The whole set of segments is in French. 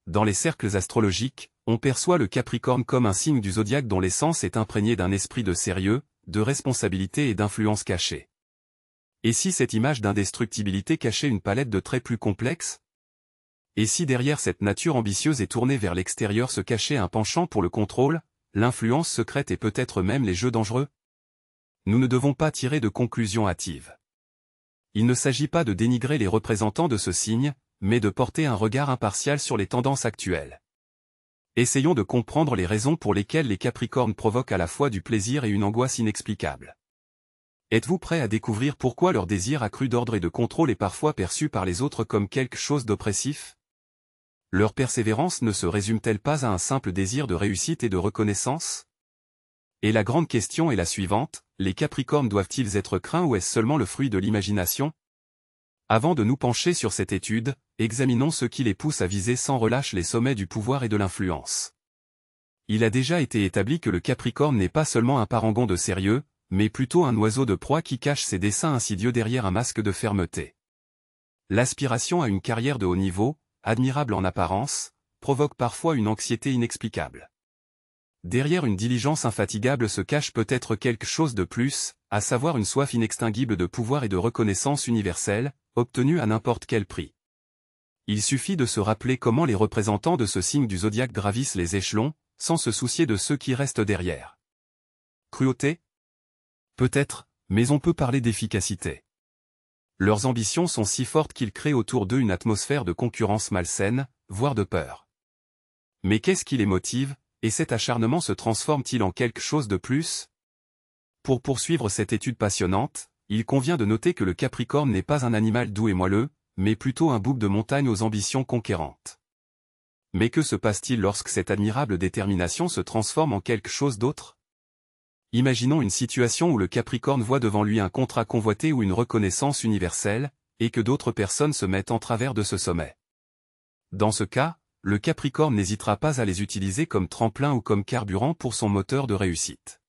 Dans les cercles astrologiques, on perçoit le Capricorne comme un signe du zodiaque dont l'essence est imprégnée d'un esprit de sérieux, de responsabilité et d'influence cachée. Et si cette image d'indestructibilité cachait une palette de traits plus complexes? Et si derrière cette nature ambitieuse et tournée vers l'extérieur se cachait un penchant pour le contrôle, l'influence secrète et peut-être même les jeux dangereux? Nous ne devons pas tirer de conclusions hâtives. Il ne s'agit pas de dénigrer les représentants de ce signe, mais de porter un regard impartial sur les tendances actuelles. Essayons de comprendre les raisons pour lesquelles les Capricornes provoquent à la fois du plaisir et une angoisse inexplicable. Êtes-vous prêt à découvrir pourquoi leur désir accru d'ordre et de contrôle est parfois perçu par les autres comme quelque chose d'oppressif? Leur persévérance ne se résume-t-elle pas à un simple désir de réussite et de reconnaissance? Et la grande question est la suivante, les Capricornes doivent-ils être craints ou est-ce seulement le fruit de l'imagination? Avant de nous pencher sur cette étude, examinons ce qui les pousse à viser sans relâche les sommets du pouvoir et de l'influence. Il a déjà été établi que le Capricorne n'est pas seulement un parangon de sérieux, mais plutôt un oiseau de proie qui cache ses desseins insidieux derrière un masque de fermeté. L'aspiration à une carrière de haut niveau, admirable en apparence, provoque parfois une anxiété inexplicable. Derrière une diligence infatigable se cache peut-être quelque chose de plus, à savoir une soif inextinguible de pouvoir et de reconnaissance universelle, obtenue à n'importe quel prix. Il suffit de se rappeler comment les représentants de ce signe du zodiaque gravissent les échelons, sans se soucier de ceux qui restent derrière. Cruauté? Peut-être, mais on peut parler d'efficacité. Leurs ambitions sont si fortes qu'ils créent autour d'eux une atmosphère de concurrence malsaine, voire de peur. Mais qu'est-ce qui les motive, et cet acharnement se transforme-t-il en quelque chose de plus? Pour poursuivre cette étude passionnante, il convient de noter que le Capricorne n'est pas un animal doux et moelleux, mais plutôt un bouc de montagne aux ambitions conquérantes. Mais que se passe-t-il lorsque cette admirable détermination se transforme en quelque chose d'autre? Imaginons une situation où le Capricorne voit devant lui un contrat convoité ou une reconnaissance universelle, et que d'autres personnes se mettent en travers de ce sommet. Dans ce cas, le Capricorne n'hésitera pas à les utiliser comme tremplin ou comme carburant pour son moteur de réussite.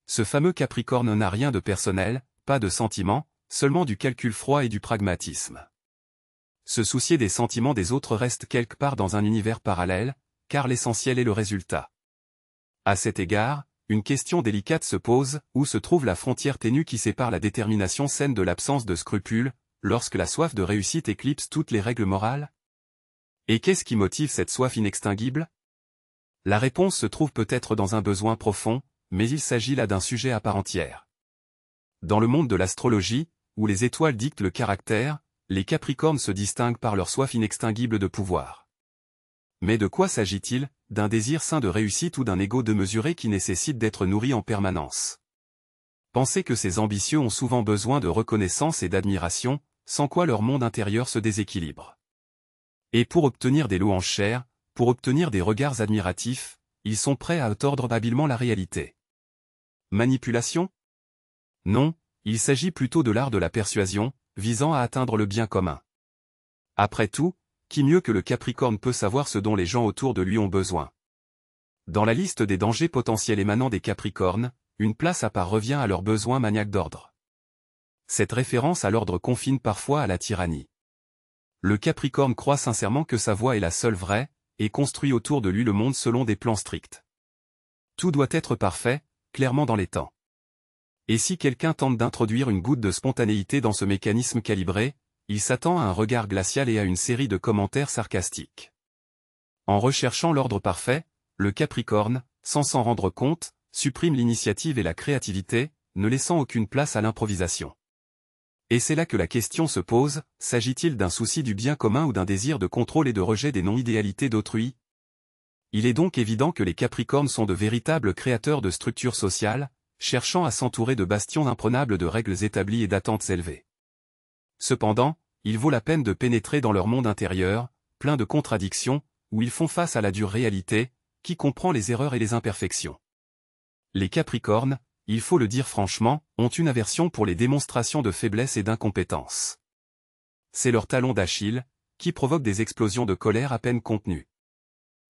Ce fameux Capricorne n'a rien de personnel, pas de sentiments, seulement du calcul froid et du pragmatisme. Se soucier des sentiments des autres reste quelque part dans un univers parallèle, car l'essentiel est le résultat. À cet égard, une question délicate se pose, où se trouve la frontière ténue qui sépare la détermination saine de l'absence de scrupules, lorsque la soif de réussite éclipse toutes les règles morales? Et qu'est-ce qui motive cette soif inextinguible? La réponse se trouve peut-être dans un besoin profond, mais il s'agit là d'un sujet à part entière. Dans le monde de l'astrologie, où les étoiles dictent le caractère, les Capricornes se distinguent par leur soif inextinguible de pouvoir. Mais de quoi s'agit-il? D'un désir sain de réussite ou d'un ego démesuré qui nécessite d'être nourri en permanence? Pensez que ces ambitieux ont souvent besoin de reconnaissance et d'admiration, sans quoi leur monde intérieur se déséquilibre. Et pour obtenir des louanges chères, pour obtenir des regards admiratifs, ils sont prêts à tordre habilement la réalité. Manipulation? Non, il s'agit plutôt de l'art de la persuasion, visant à atteindre le bien commun. Après tout, qui mieux que le Capricorne peut savoir ce dont les gens autour de lui ont besoin? Dans la liste des dangers potentiels émanant des Capricornes, une place à part revient à leurs besoins maniaques d'ordre. Cette référence à l'ordre confine parfois à la tyrannie. Le Capricorne croit sincèrement que sa voie est la seule vraie, et construit autour de lui le monde selon des plans stricts. Tout doit être parfait, clairement dans les temps. Et si quelqu'un tente d'introduire une goutte de spontanéité dans ce mécanisme calibré, il s'attend à un regard glacial et à une série de commentaires sarcastiques. En recherchant l'ordre parfait, le Capricorne, sans s'en rendre compte, supprime l'initiative et la créativité, ne laissant aucune place à l'improvisation. Et c'est là que la question se pose, s'agit-il d'un souci du bien commun ou d'un désir de contrôle et de rejet des non-idéalités d'autrui? Il est donc évident que les Capricornes sont de véritables créateurs de structures sociales, cherchant à s'entourer de bastions imprenables de règles établies et d'attentes élevées. Cependant, il vaut la peine de pénétrer dans leur monde intérieur, plein de contradictions, où ils font face à la dure réalité, qui comprend les erreurs et les imperfections. Les Capricornes, il faut le dire franchement, ont une aversion pour les démonstrations de faiblesse et d'incompétence. C'est leur talon d'Achille, qui provoque des explosions de colère à peine contenues.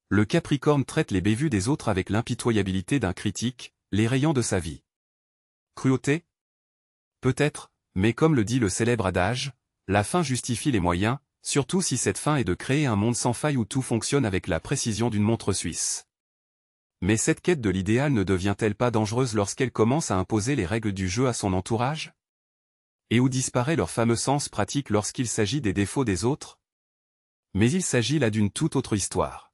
Le Capricorne traite les bévues des autres avec l'impitoyabilité d'un critique, les rayant de sa vie. Cruauté? Peut-être, mais comme le dit le célèbre adage, la fin justifie les moyens, surtout si cette fin est de créer un monde sans faille où tout fonctionne avec la précision d'une montre suisse. Mais cette quête de l'idéal ne devient-elle pas dangereuse lorsqu'elle commence à imposer les règles du jeu à son entourage? Et où disparaît leur fameux sens pratique lorsqu'il s'agit des défauts des autres? Mais il s'agit là d'une toute autre histoire.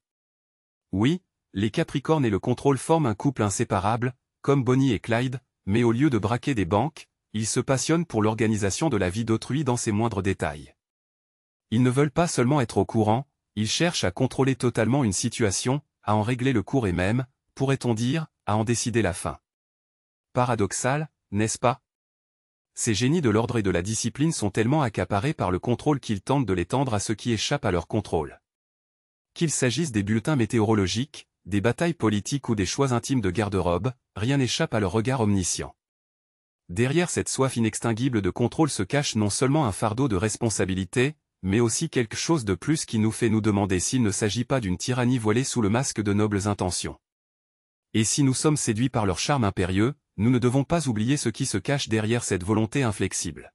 Oui, les Capricornes et le contrôle forment un couple inséparable, comme Bonnie et Clyde, mais au lieu de braquer des banques, ils se passionnent pour l'organisation de la vie d'autrui dans ses moindres détails. Ils ne veulent pas seulement être au courant, ils cherchent à contrôler totalement une situation, à en régler le cours et même, pourrait-on dire, à en décider la fin. Paradoxal, n'est-ce pas? Ces génies de l'ordre et de la discipline sont tellement accaparés par le contrôle qu'ils tentent de l'étendre à ce qui échappe à leur contrôle. Qu'il s'agisse des bulletins météorologiques, des batailles politiques ou des choix intimes de garde-robe, rien n'échappe à leur regard omniscient. Derrière cette soif inextinguible de contrôle se cache non seulement un fardeau de responsabilité, mais aussi quelque chose de plus qui nous fait nous demander s'il ne s'agit pas d'une tyrannie voilée sous le masque de nobles intentions. Et si nous sommes séduits par leur charme impérieux, nous ne devons pas oublier ce qui se cache derrière cette volonté inflexible.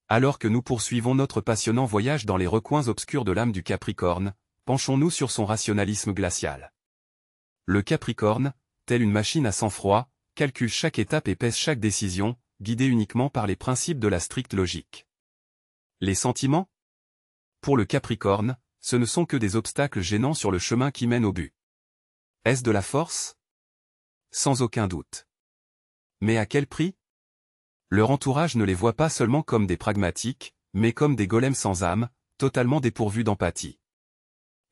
Alors que nous poursuivons notre passionnant voyage dans les recoins obscurs de l'âme du Capricorne, penchons-nous sur son rationalisme glacial. Le Capricorne, tel une machine à sang-froid, calcule chaque étape et pèse chaque décision, guidé uniquement par les principes de la stricte logique. Les sentiments? Pour le Capricorne, ce ne sont que des obstacles gênants sur le chemin qui mène au but. Est-ce de la force? Sans aucun doute. Mais à quel prix? Leur entourage ne les voit pas seulement comme des pragmatiques, mais comme des golems sans âme, totalement dépourvus d'empathie.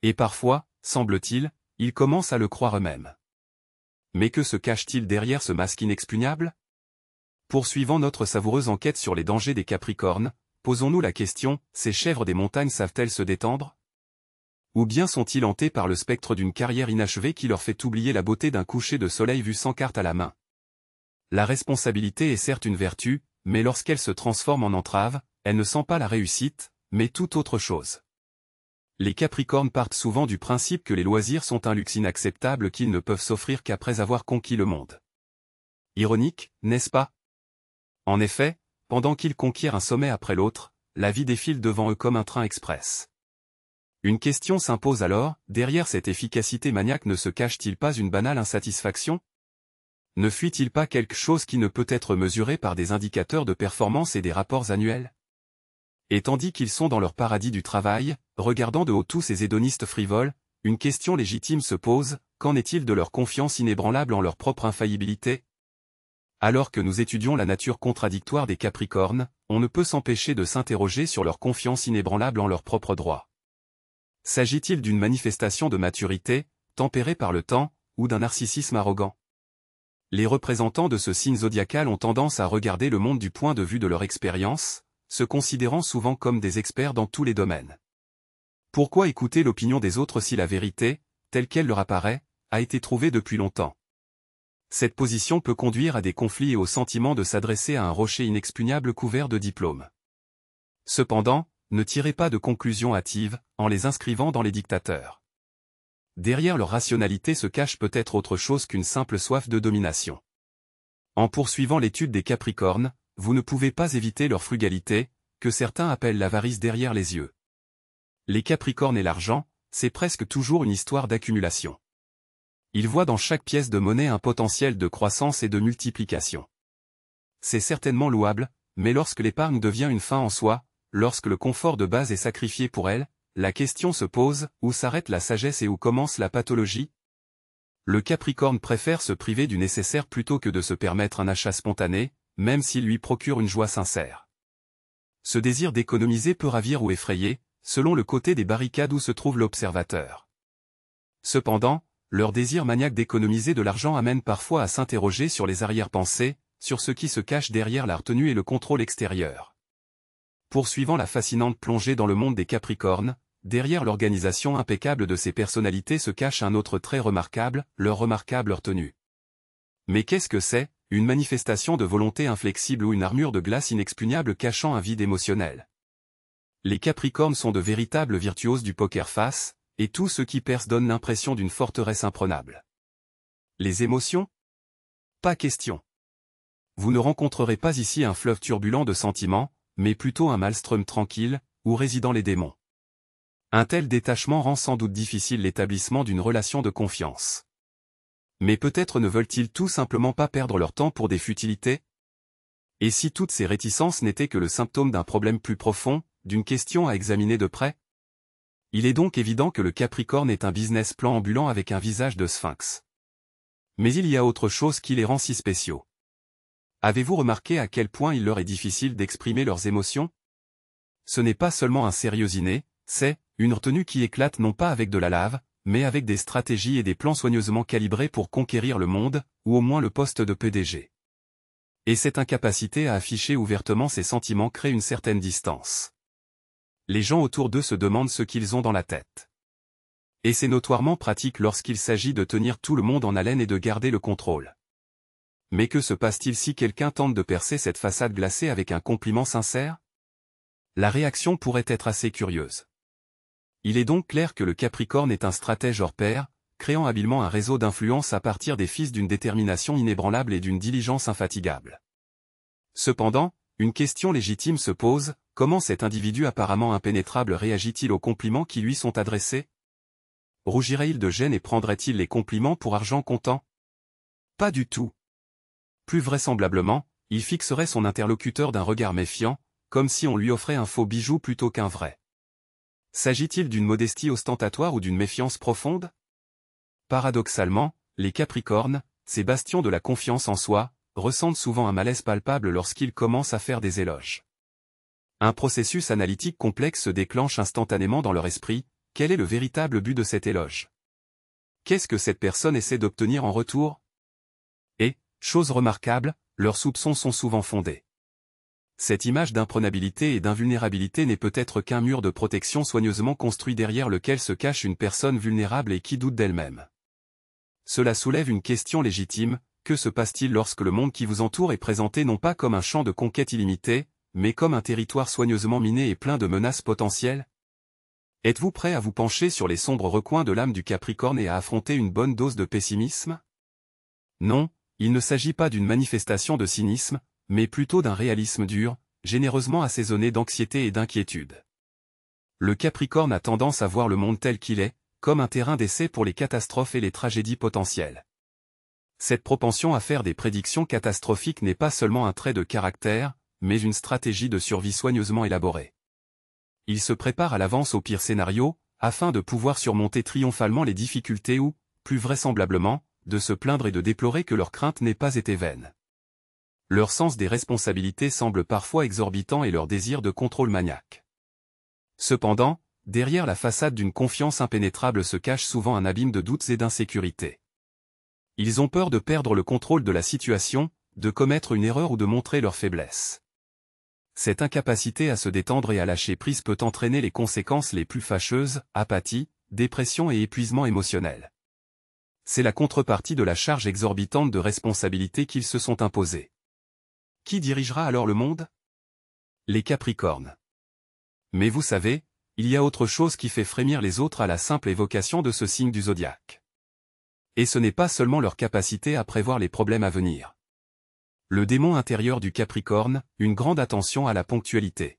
Et parfois, semble-t-il, ils commencent à le croire eux-mêmes. Mais que se cache-t-il derrière ce masque inexpugnable? Poursuivant notre savoureuse enquête sur les dangers des Capricornes, posons-nous la question, ces chèvres des montagnes savent-elles se détendre? Ou bien sont-ils hantés par le spectre d'une carrière inachevée qui leur fait oublier la beauté d'un coucher de soleil vu sans carte à la main? La responsabilité est certes une vertu, mais lorsqu'elle se transforme en entrave, elle ne sent pas la réussite, mais toute autre chose. Les Capricornes partent souvent du principe que les loisirs sont un luxe inacceptable qu'ils ne peuvent s'offrir qu'après avoir conquis le monde. Ironique, n'est-ce pas? En effet, pendant qu'ils conquièrent un sommet après l'autre, la vie défile devant eux comme un train express. Une question s'impose alors, derrière cette efficacité maniaque ne se cache-t-il pas une banale insatisfaction? Ne fuit-il pas quelque chose qui ne peut être mesuré par des indicateurs de performance et des rapports annuels? Et tandis qu'ils sont dans leur paradis du travail, regardant de haut tous ces hédonistes frivoles, une question légitime se pose, qu'en est-il de leur confiance inébranlable en leur propre infaillibilité? Alors que nous étudions la nature contradictoire des Capricornes, on ne peut s'empêcher de s'interroger sur leur confiance inébranlable en leur propre droit. S'agit-il d'une manifestation de maturité, tempérée par le temps, ou d'un narcissisme arrogant? Les représentants de ce signe zodiacal ont tendance à regarder le monde du point de vue de leur expérience, se considérant souvent comme des experts dans tous les domaines. Pourquoi écouter l'opinion des autres si la vérité, telle qu'elle leur apparaît, a été trouvée depuis longtemps? Cette position peut conduire à des conflits et au sentiment de s'adresser à un rocher inexpugnable couvert de diplômes. Cependant, ne tirez pas de conclusions hâtives, en les inscrivant dans les dictateurs. Derrière leur rationalité se cache peut-être autre chose qu'une simple soif de domination. En poursuivant l'étude des Capricornes, vous ne pouvez pas éviter leur frugalité, que certains appellent l'avarice derrière les yeux. Les Capricornes et l'argent, c'est presque toujours une histoire d'accumulation. Ils voient dans chaque pièce de monnaie un potentiel de croissance et de multiplication. C'est certainement louable, mais lorsque l'épargne devient une fin en soi, lorsque le confort de base est sacrifié pour elle, la question se pose, où s'arrête la sagesse et où commence la pathologie? Le Capricorne préfère se priver du nécessaire plutôt que de se permettre un achat spontané, même s'il lui procure une joie sincère. Ce désir d'économiser peut ravir ou effrayer, selon le côté des barricades où se trouve l'observateur. Cependant, leur désir maniaque d'économiser de l'argent amène parfois à s'interroger sur les arrière-pensées, sur ce qui se cache derrière la retenue et le contrôle extérieur. Poursuivant la fascinante plongée dans le monde des Capricornes, derrière l'organisation impeccable de ces personnalités se cache un autre trait remarquable, leur remarquable retenue. Mais qu'est-ce que c'est, une manifestation de volonté inflexible ou une armure de glace inexpugnable cachant un vide émotionnel? Les Capricornes sont de véritables virtuoses du poker face, et tout ce qui perce donne l'impression d'une forteresse imprenable. Les émotions? Pas question. Vous ne rencontrerez pas ici un fleuve turbulent de sentiments, mais plutôt un maelstrom tranquille, où résident les démons. Un tel détachement rend sans doute difficile l'établissement d'une relation de confiance. Mais peut-être ne veulent-ils tout simplement pas perdre leur temps pour des futilités? Et si toutes ces réticences n'étaient que le symptôme d'un problème plus profond, d'une question à examiner de près? Il est donc évident que le Capricorne est un business plan ambulant avec un visage de sphinx. Mais il y a autre chose qui les rend si spéciaux. Avez-vous remarqué à quel point il leur est difficile d'exprimer leurs émotions? Ce n'est pas seulement un sérieux inné, c'est une retenue qui éclate non pas avec de la lave, mais avec des stratégies et des plans soigneusement calibrés pour conquérir le monde, ou au moins le poste de PDG. Et cette incapacité à afficher ouvertement ses sentiments crée une certaine distance. Les gens autour d'eux se demandent ce qu'ils ont dans la tête. Et c'est notoirement pratique lorsqu'il s'agit de tenir tout le monde en haleine et de garder le contrôle. Mais que se passe-t-il si quelqu'un tente de percer cette façade glacée avec un compliment sincère? La réaction pourrait être assez curieuse. Il est donc clair que le Capricorne est un stratège hors pair, créant habilement un réseau d'influence à partir des fils d'une détermination inébranlable et d'une diligence infatigable. Cependant, une question légitime se pose, comment cet individu apparemment impénétrable réagit-il aux compliments qui lui sont adressés? Rougirait-il de gêne et prendrait-il les compliments pour argent comptant? Pas du tout. Plus vraisemblablement, il fixerait son interlocuteur d'un regard méfiant, comme si on lui offrait un faux bijou plutôt qu'un vrai. S'agit-il d'une modestie ostentatoire ou d'une méfiance profonde? Paradoxalement, les Capricornes, ces bastions de la confiance en soi, ressentent souvent un malaise palpable lorsqu'ils commencent à faire des éloges. Un processus analytique complexe se déclenche instantanément dans leur esprit. Quel est le véritable but de cet éloge? Qu'est-ce que cette personne essaie d'obtenir en retour? Et, chose remarquable, leurs soupçons sont souvent fondés. Cette image d'imprenabilité et d'invulnérabilité n'est peut-être qu'un mur de protection soigneusement construit derrière lequel se cache une personne vulnérable et qui doute d'elle-même. Cela soulève une question légitime, que se passe-t-il lorsque le monde qui vous entoure est présenté non pas comme un champ de conquête illimité, mais comme un territoire soigneusement miné et plein de menaces potentielles? Êtes-vous prêt à vous pencher sur les sombres recoins de l'âme du Capricorne et à affronter une bonne dose de pessimisme? Non, il ne s'agit pas d'une manifestation de cynisme, mais plutôt d'un réalisme dur, généreusement assaisonné d'anxiété et d'inquiétude. Le Capricorne a tendance à voir le monde tel qu'il est, comme un terrain d'essai pour les catastrophes et les tragédies potentielles. Cette propension à faire des prédictions catastrophiques n'est pas seulement un trait de caractère, mais une stratégie de survie soigneusement élaborée. Ils se préparent à l'avance au pire scénario, afin de pouvoir surmonter triomphalement les difficultés ou, plus vraisemblablement, de se plaindre et de déplorer que leur crainte n'ait pas été vaine. Leur sens des responsabilités semble parfois exorbitant et leur désir de contrôle maniaque. Cependant, derrière la façade d'une confiance impénétrable se cache souvent un abîme de doutes et d'insécurité. Ils ont peur de perdre le contrôle de la situation, de commettre une erreur ou de montrer leur faiblesse. Cette incapacité à se détendre et à lâcher prise peut entraîner les conséquences les plus fâcheuses, apathie, dépression et épuisement émotionnel. C'est la contrepartie de la charge exorbitante de responsabilité qu'ils se sont imposées. Qui dirigera alors le monde? Les Capricornes. Mais vous savez, il y a autre chose qui fait frémir les autres à la simple évocation de ce signe du zodiaque. Et ce n'est pas seulement leur capacité à prévoir les problèmes à venir. Le démon intérieur du Capricorne, une grande attention à la ponctualité.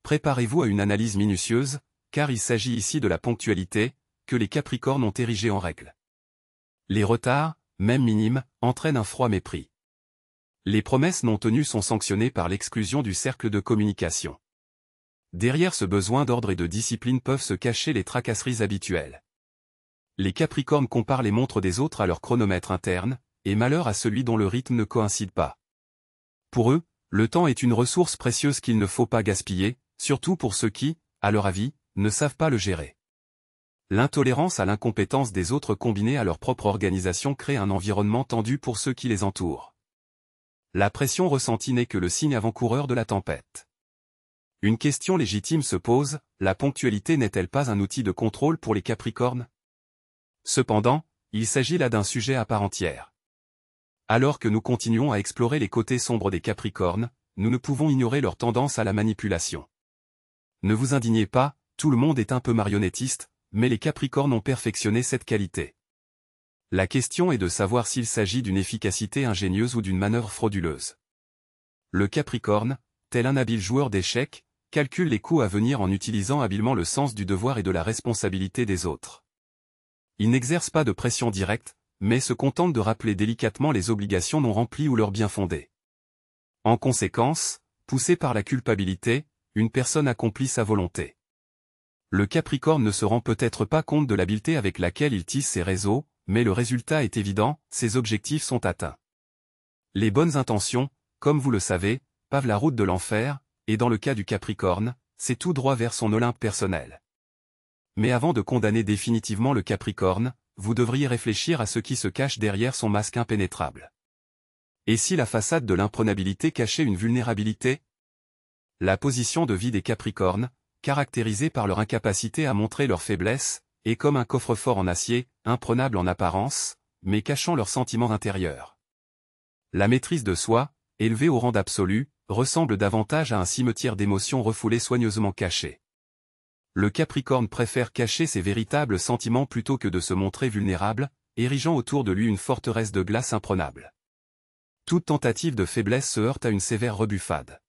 Préparez-vous à une analyse minutieuse, car il s'agit ici de la ponctualité, que les Capricornes ont érigée en règle. Les retards, même minimes, entraînent un froid mépris. Les promesses non tenues sont sanctionnées par l'exclusion du cercle de communication. Derrière ce besoin d'ordre et de discipline peuvent se cacher les tracasseries habituelles. Les Capricornes comparent les montres des autres à leur chronomètre interne, et malheur à celui dont le rythme ne coïncide pas. Pour eux, le temps est une ressource précieuse qu'il ne faut pas gaspiller, surtout pour ceux qui, à leur avis, ne savent pas le gérer. L'intolérance à l'incompétence des autres combinée à leur propre organisation crée un environnement tendu pour ceux qui les entourent. La pression ressentie n'est que le signe avant-coureur de la tempête. Une question légitime se pose, la ponctualité n'est-elle pas un outil de contrôle pour les Capricornes? Cependant, il s'agit là d'un sujet à part entière. Alors que nous continuons à explorer les côtés sombres des Capricornes, nous ne pouvons ignorer leur tendance à la manipulation. Ne vous indignez pas, tout le monde est un peu marionnettiste, mais les Capricornes ont perfectionné cette qualité. La question est de savoir s'il s'agit d'une efficacité ingénieuse ou d'une manœuvre frauduleuse. Le Capricorne, tel un habile joueur d'échecs, calcule les coûts à venir en utilisant habilement le sens du devoir et de la responsabilité des autres. Il n'exerce pas de pression directe, mais se contente de rappeler délicatement les obligations non remplies ou leurs biens fondés. En conséquence, poussé par la culpabilité, une personne accomplit sa volonté. Le Capricorne ne se rend peut-être pas compte de l'habileté avec laquelle il tisse ses réseaux, mais le résultat est évident, ses objectifs sont atteints. Les bonnes intentions, comme vous le savez, pavent la route de l'enfer, et dans le cas du Capricorne, c'est tout droit vers son Olympe personnel. Mais avant de condamner définitivement le Capricorne, vous devriez réfléchir à ce qui se cache derrière son masque impénétrable. Et si la façade de l'imprenabilité cachait une vulnérabilité? La position de vie des Capricornes, caractérisée par leur incapacité à montrer leurs faiblesses, est comme un coffre-fort en acier, imprenable en apparence, mais cachant leurs sentiments intérieurs. La maîtrise de soi, élevée au rang d'absolu, ressemble davantage à un cimetière d'émotions refoulées soigneusement cachées. Le Capricorne préfère cacher ses véritables sentiments plutôt que de se montrer vulnérable, érigeant autour de lui une forteresse de glace imprenable. Toute tentative de faiblesse se heurte à une sévère rebuffade.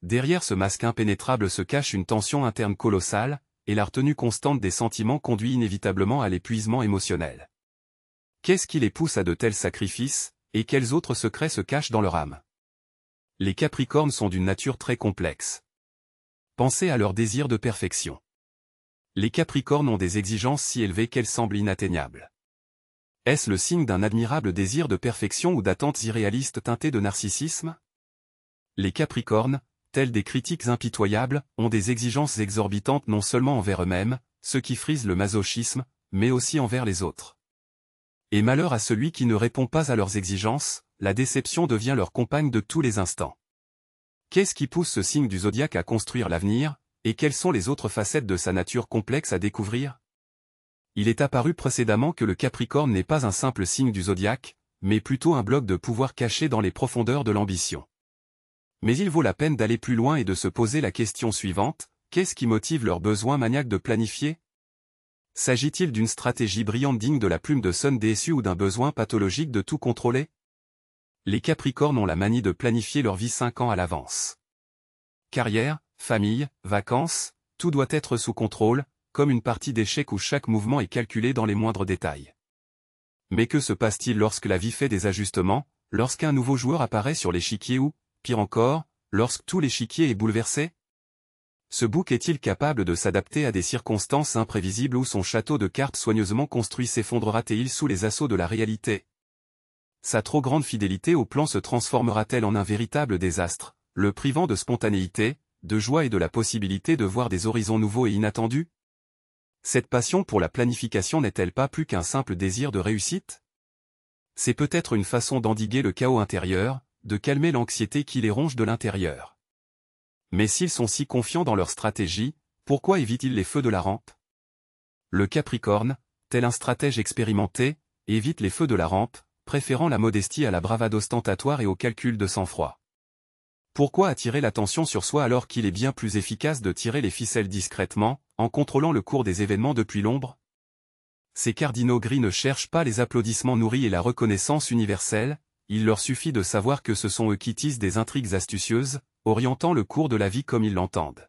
Derrière ce masque impénétrable se cache une tension interne colossale, et la retenue constante des sentiments conduit inévitablement à l'épuisement émotionnel. Qu'est-ce qui les pousse à de tels sacrifices, et quels autres secrets se cachent dans leur âme? Les Capricornes sont d'une nature très complexe. Pensez à leur désir de perfection. Les Capricornes ont des exigences si élevées qu'elles semblent inatteignables. Est-ce le signe d'un admirable désir de perfection ou d'attentes irréalistes teintées de narcissisme? Les Capricornes, tels des critiques impitoyables, ont des exigences exorbitantes non seulement envers eux-mêmes, ce qui frise le masochisme, mais aussi envers les autres. Et malheur à celui qui ne répond pas à leurs exigences, la déception devient leur compagne de tous les instants. Qu'est-ce qui pousse ce signe du zodiaque à construire l'avenir, et quelles sont les autres facettes de sa nature complexe à découvrir? Il est apparu précédemment que le Capricorne n'est pas un simple signe du zodiaque, mais plutôt un bloc de pouvoir caché dans les profondeurs de l'ambition. Mais il vaut la peine d'aller plus loin et de se poser la question suivante, qu'est-ce qui motive leur besoin maniaque de planifier? S'agit-il d'une stratégie brillante digne de la plume de Sun Tzu ou d'un besoin pathologique de tout contrôler? Les Capricornes ont la manie de planifier leur vie 5 ans à l'avance. Carrière, famille, vacances, tout doit être sous contrôle, comme une partie d'échecs où chaque mouvement est calculé dans les moindres détails. Mais que se passe-t-il lorsque la vie fait des ajustements, lorsqu'un nouveau joueur apparaît sur l'échiquier ou, pire encore, lorsque tout l'échiquier est bouleversé? Ce bouc est-il capable de s'adapter à des circonstances imprévisibles où son château de cartes soigneusement construit s'effondrera-t-il sous les assauts de la réalité? Sa trop grande fidélité au plan se transformera-t-elle en un véritable désastre, le privant de spontanéité, de joie et de la possibilité de voir des horizons nouveaux et inattendus? Cette passion pour la planification n'est-elle pas plus qu'un simple désir de réussite? C'est peut-être une façon d'endiguer le chaos intérieur, de calmer l'anxiété qui les ronge de l'intérieur. Mais s'ils sont si confiants dans leur stratégie, pourquoi évitent-ils les feux de la rampe? Le Capricorne, tel un stratège expérimenté, évite les feux de la rampe, préférant la modestie à la bravade ostentatoire et au calcul de sang-froid. Pourquoi attirer l'attention sur soi alors qu'il est bien plus efficace de tirer les ficelles discrètement, en contrôlant le cours des événements depuis l'ombre? Ces cardinaux gris ne cherchent pas les applaudissements nourris et la reconnaissance universelle, il leur suffit de savoir que ce sont eux qui tissent des intrigues astucieuses, orientant le cours de la vie comme ils l'entendent.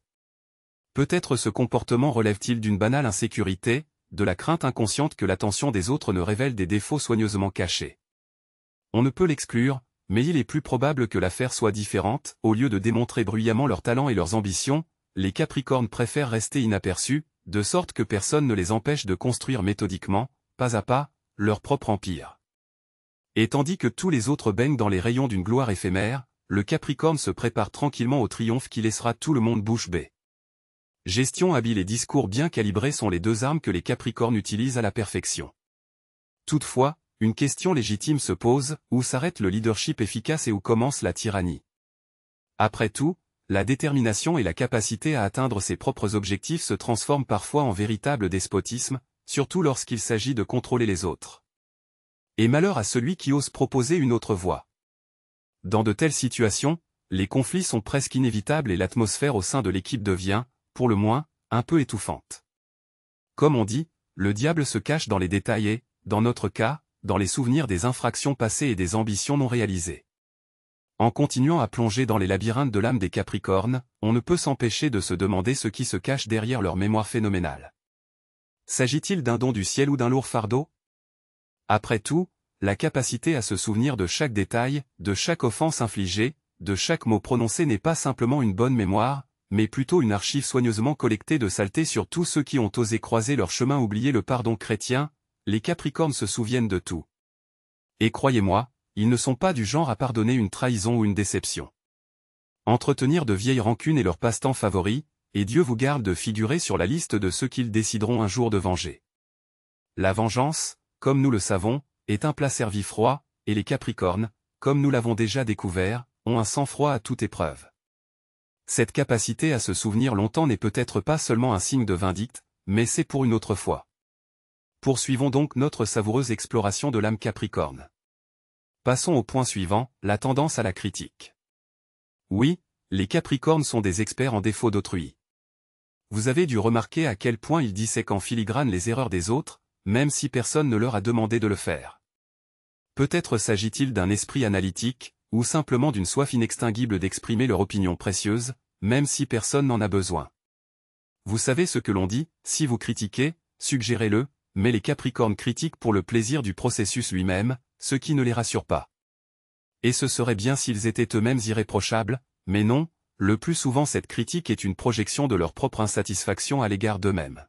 Peut-être ce comportement relève-t-il d'une banale insécurité, de la crainte inconsciente que l'attention des autres ne révèle des défauts soigneusement cachés. On ne peut l'exclure, mais il est plus probable que l'affaire soit différente. Au lieu de démontrer bruyamment leurs talents et leurs ambitions, les Capricornes préfèrent rester inaperçus, de sorte que personne ne les empêche de construire méthodiquement, pas à pas, leur propre empire. Et tandis que tous les autres baignent dans les rayons d'une gloire éphémère, le Capricorne se prépare tranquillement au triomphe qui laissera tout le monde bouche bée. Gestion habile et discours bien calibré sont les deux armes que les Capricornes utilisent à la perfection. Toutefois, une question légitime se pose, où s'arrête le leadership efficace et où commence la tyrannie? Après tout, la détermination et la capacité à atteindre ses propres objectifs se transforment parfois en véritable despotisme, surtout lorsqu'il s'agit de contrôler les autres. Et malheur à celui qui ose proposer une autre voie. Dans de telles situations, les conflits sont presque inévitables et l'atmosphère au sein de l'équipe devient, pour le moins, un peu étouffante. Comme on dit, le diable se cache dans les détails et, dans notre cas, dans les souvenirs des infractions passées et des ambitions non réalisées. En continuant à plonger dans les labyrinthes de l'âme des Capricornes, on ne peut s'empêcher de se demander ce qui se cache derrière leur mémoire phénoménale. S'agit-il d'un don du ciel ou d'un lourd fardeau? Après tout, la capacité à se souvenir de chaque détail, de chaque offense infligée, de chaque mot prononcé n'est pas simplement une bonne mémoire, mais plutôt une archive soigneusement collectée de saletés sur tous ceux qui ont osé croiser leur chemin. Oublier le pardon chrétien, les Capricornes se souviennent de tout. Et croyez-moi, ils ne sont pas du genre à pardonner une trahison ou une déception. Entretenir de vieilles rancunes est leur passe-temps favori, et Dieu vous garde de figurer sur la liste de ceux qu'ils décideront un jour de venger. La vengeance, comme nous le savons, est un plat servi froid, et les Capricornes, comme nous l'avons déjà découvert, ont un sang-froid à toute épreuve. Cette capacité à se souvenir longtemps n'est peut-être pas seulement un signe de vindicte, mais c'est pour une autre fois. Poursuivons donc notre savoureuse exploration de l'âme Capricorne. Passons au point suivant, la tendance à la critique. Oui, les Capricornes sont des experts en défauts d'autrui. Vous avez dû remarquer à quel point ils dissèquent en filigrane les erreurs des autres, même si personne ne leur a demandé de le faire. Peut-être s'agit-il d'un esprit analytique, ou simplement d'une soif inextinguible d'exprimer leur opinion précieuse, même si personne n'en a besoin. Vous savez ce que l'on dit, si vous critiquez, suggérez-le, mais les Capricornes critiquent pour le plaisir du processus lui-même, ce qui ne les rassure pas. Et ce serait bien s'ils étaient eux-mêmes irréprochables, mais non, le plus souvent cette critique est une projection de leur propre insatisfaction à l'égard d'eux-mêmes.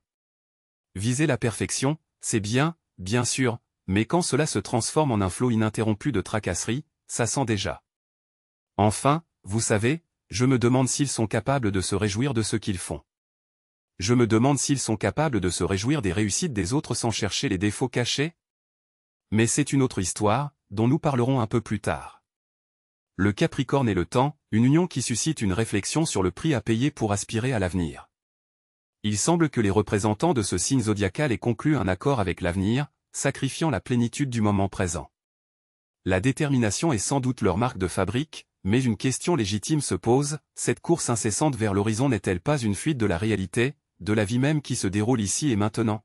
Viser la perfection, c'est bien, bien sûr, mais quand cela se transforme en un flot ininterrompu de tracasseries, ça sent déjà. Enfin, vous savez, je me demande s'ils sont capables de se réjouir de ce qu'ils font. Je me demande s'ils sont capables de se réjouir des réussites des autres sans chercher les défauts cachés. Mais c'est une autre histoire, dont nous parlerons un peu plus tard. Le Capricorne et le temps, une union qui suscite une réflexion sur le prix à payer pour aspirer à l'avenir. Il semble que les représentants de ce signe zodiacal aient conclu un accord avec l'avenir, sacrifiant la plénitude du moment présent. La détermination est sans doute leur marque de fabrique, mais une question légitime se pose, cette course incessante vers l'horizon n'est-elle pas une fuite de la réalité, de la vie même qui se déroule ici et maintenant?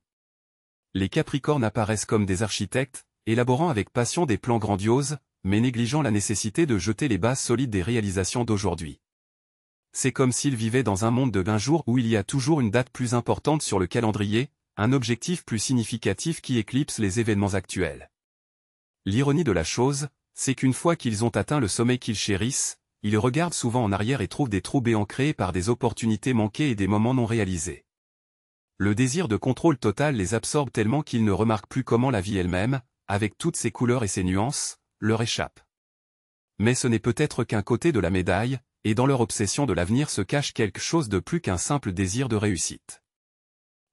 Les Capricornes apparaissent comme des architectes, élaborant avec passion des plans grandioses, mais négligeant la nécessité de jeter les bases solides des réalisations d'aujourd'hui. C'est comme s'ils vivaient dans un monde de 20 jours où il y a toujours une date plus importante sur le calendrier, un objectif plus significatif qui éclipse les événements actuels. L'ironie de la chose, c'est qu'une fois qu'ils ont atteint le sommet qu'ils chérissent, ils regardent souvent en arrière et trouvent des trous béants créés par des opportunités manquées et des moments non réalisés. Le désir de contrôle total les absorbe tellement qu'ils ne remarquent plus comment la vie elle-même, avec toutes ses couleurs et ses nuances, leur échappe. Mais ce n'est peut-être qu'un côté de la médaille, et dans leur obsession de l'avenir se cache quelque chose de plus qu'un simple désir de réussite.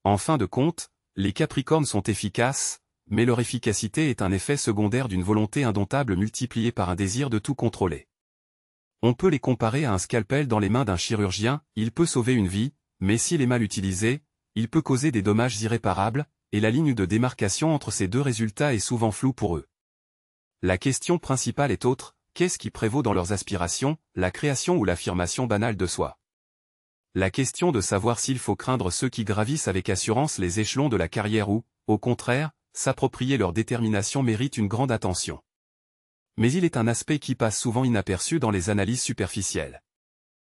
En fin de compte, les Capricornes sont efficaces, mais leur efficacité est un effet secondaire d'une volonté indomptable multipliée par un désir de tout contrôler. On peut les comparer à un scalpel dans les mains d'un chirurgien, il peut sauver une vie, mais s'il est mal utilisé, il peut causer des dommages irréparables, et la ligne de démarcation entre ces deux résultats est souvent floue pour eux. La question principale est autre, qu'est-ce qui prévaut dans leurs aspirations, la création ou l'affirmation banale de soi? La question de savoir s'il faut craindre ceux qui gravissent avec assurance les échelons de la carrière ou, au contraire, s'approprier leur détermination mérite une grande attention. Mais il est un aspect qui passe souvent inaperçu dans les analyses superficielles.